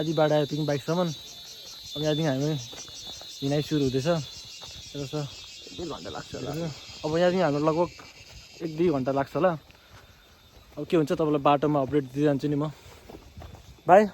आधीबाट आयो पिङ बाइकसम्म। अब यहाँदेखि हामी हिँडाइ सुरु हुँदैछ। यसो 1-2 घन्टा लाग्छ होला। अब यहाँदेखि हाम्रो लगभग 1-2 घन्टा लाग्छ होला। अब के हुन्छ तपाईँलाई बाटोमा अपडेट दिइरहन्छु नि म। बाई।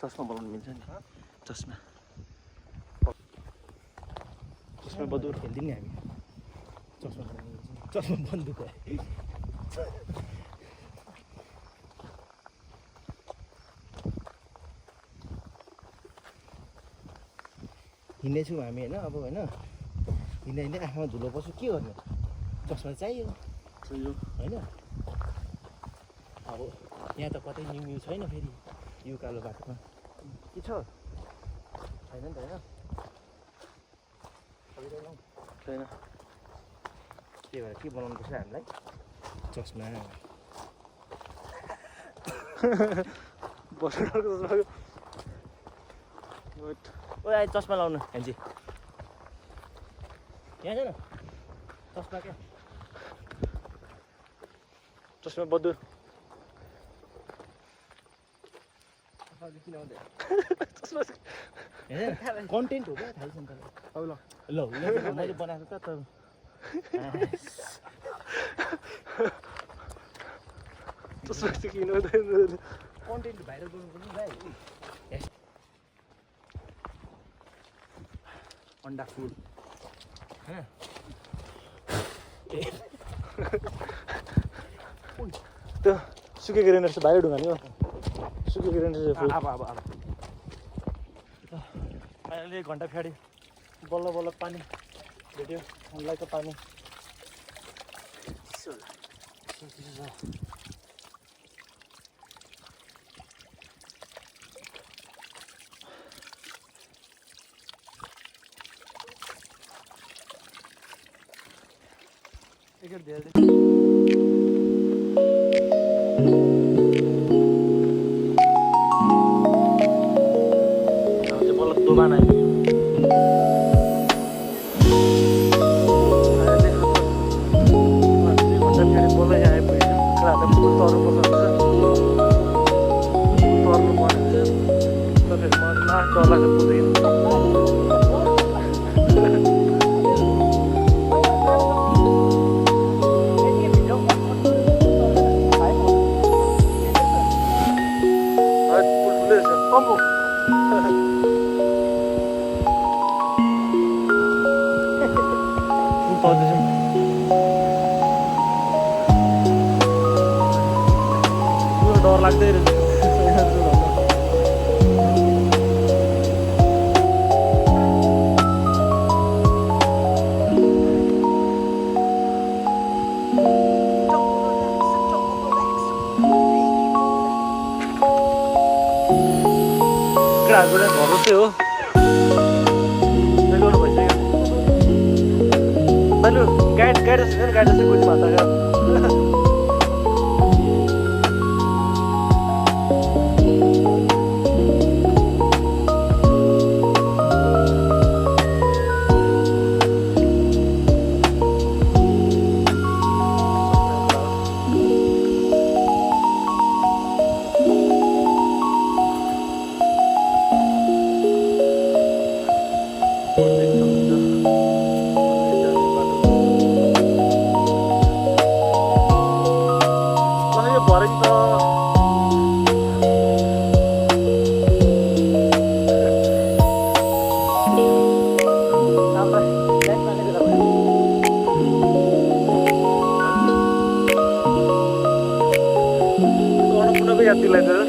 चस्मा बनाउनु मिल्छ नि। चस्मा बदुर खेल्दिउँ नि हामी। चस्मा बनाउनु चस्मा बन्दुक है। हिँड्दैछौँ हामी होइन। अब होइन हिँड्दा हिँड्दै आँखामा धुलो पर्छ के गर्ने, चस्मा चाहियो होइन। अब यहाँ त कतै न्यु छैन फेरि यो कालो बाटोमा के छ छैन नि त होइन। छैन। त्यही भएर के बनाउनु पर्छ हामीलाई चस्मा। ओ आइ चस्मा लाउनु हेन्जी यहाँ छैन चस्मा क्या। चस्मा बदुर किन आउँदैन कन्टेन्ट हो क्या थाहा छैन तपाईँलाई। ल मैले बनाएको त चस्मा चाहिँ किन हुँदैन। कन्टेन्ट भाइरल गर्नुपर्ने भाइ। अन्डा फुल होइन त्यो सुकेको रहेछ भाइ ढुङ्गाले हो। सुकेको रहेछ फुल। अब अहिले 1 घन्टा पछाडि बल्ल बल्ल पानी भेट्यो। लाइक पानी एकखेप धेरै बल्ल दोबान आयो। डर लाग्दै रहेछ। केटाहरूको चाहिँ भरोसै हो। गर्नु भइसक्यो मैले गाइड चाहिँ कुछ भाषा भरे नि त अन्नपूर्णको याद दिलाइदियो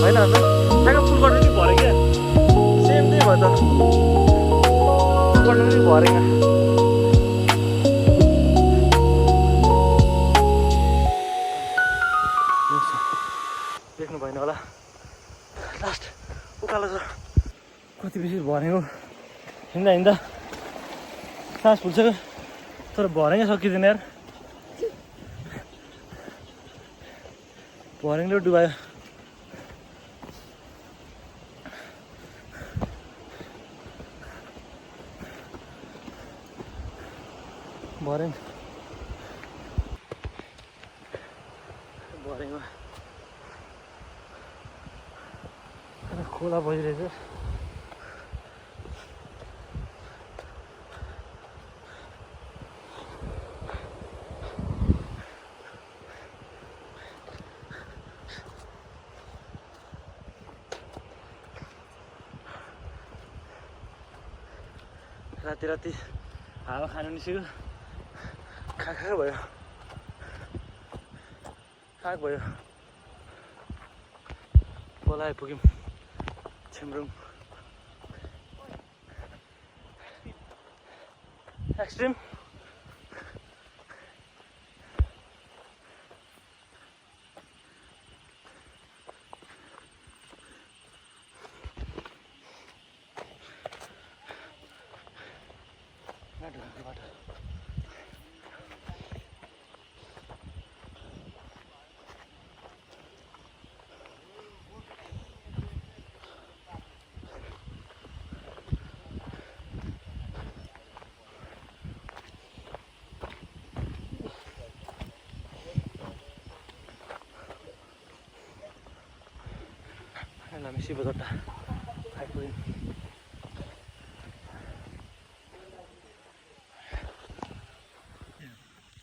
होइन अन्त ठ्याक्क फुल कट्नु नि भरे क्या सेम त्यही भयो त फुल कट्नु नि भरेन देख्नु भएन होला लास्ट उकालो छ कति बेसी भरेको हिँड्दा हिँड्दा सास फुल्छ तर भरेकै सकिँदैन यार भरेङले डुबायो भरेङमा खोला बजिरहेछ राति राति हावा खानु निस्क्यो खाएको भयो खाएको भयो खोला आइपुग्यौँ छिम्रुङ एक्सट्रिम हामी शिवजट्टा आइपुग्यौँ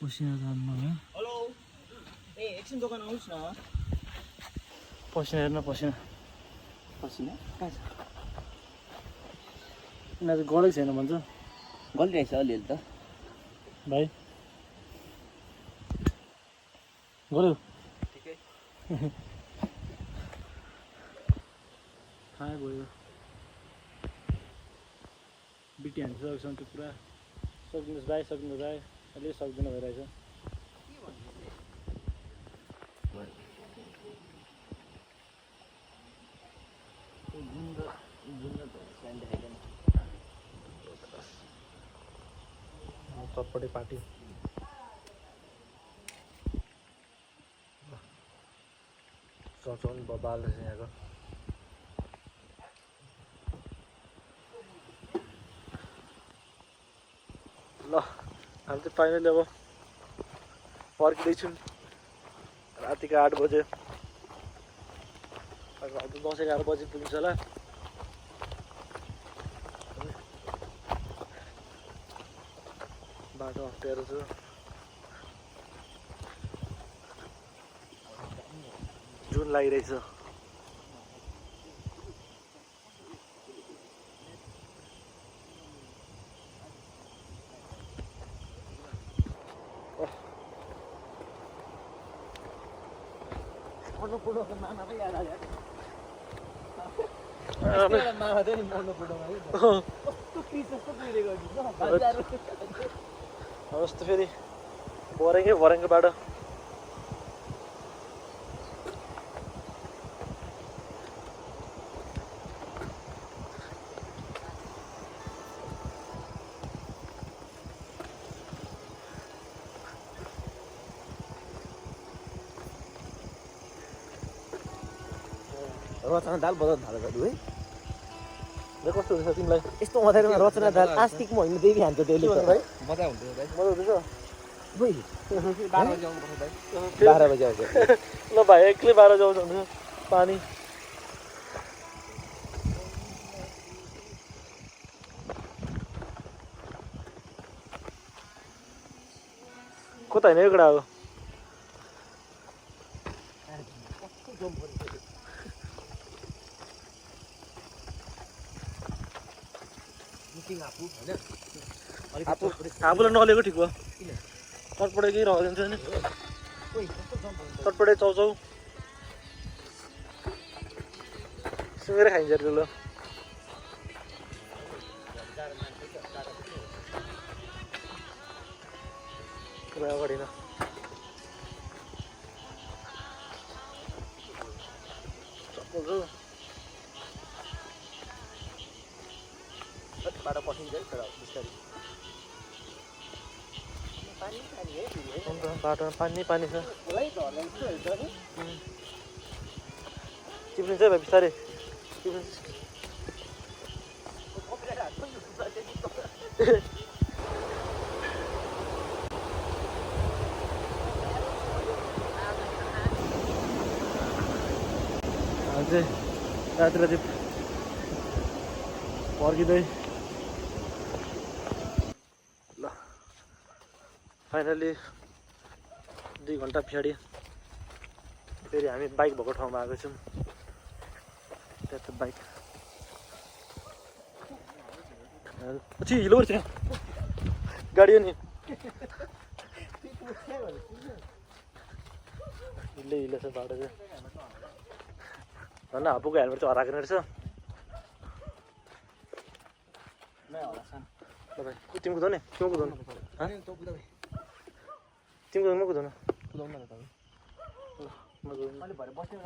पसिना जानमा हेलो ए एकछिन दोकान आउनुहोस् न पसिना हेर्न पसिना पसिना कहाँ छ यिनीहरू चाहिँ गलेको छैन भन्छ गलिरहेछ अलिअलि त भाइ गऱ्यो ठिकै थाहा भयो बिटी हानिसकेको त्यो पुरा सक्दिनुहोस् भाइ अहिले सक्दैन भइरहेछ चटपटे पार्टी चचाउनु बबाल रहेछ यहाँको ल हामी चाहिँ फाइनली अब फर्किँदैछौँ रातिको 8 बजे दसैँ 11 बजी पुग्छ होला बाटो अप्ठ्यारो छ जुन लागिरहेछ मामा पनि याद आयो मामा थियो नि मर्नुपुडोमा कस्तो पिस जस्तो पुगेको जस्तो फेरि भरेङ्गै बाटो रचना दाल बजाउनु थाल्यो है कस्तो हुँदैछ तिमीलाई यस्तो अँध्यारोमा रचना दाल आस्तिकमा होइन देवी हान्छ त्यसले भाइ मजा हुँदैन भाइ मजा हुँदैछ 12 बजे आउँछ ल भाइ एक्लै 12 बजे आउँछ भन्दैछ पानी कता होइन एउटा हो आफूलाई नलेको ठिक भयो चटपटे केही रहन्छ नि चटपटे चाउचाउ सुँगेर खाइन्छ अरे ल अगाडि न बाटो पसिन्छ है तर बिस्तारै बाटोमा पानी पानी छ मलाई धर्न चाहिँ चिप्लिन्छ है भाइ बिस्तारै चिप्लिन्छ चाहिँ राति राति पर्खिँदै ल फाइनली 2 घन्टा पछाडि फेरि हामी बाइक भएको ठाउँमा आएको छौँ त्यहाँ त बाइक छि हिलो छ गाडी हो नि हिलो हिलो छ बाटो चाहिँ झन् हापुको हेलमेट चाहिँ हराएको रहेछ तिमी कुदाउने क्यों कुदाउनु तिमी कुदाउनु म कुदाउनु कुदाउनु न तपाईँ म कुदाउनु मैले भरे बस्ने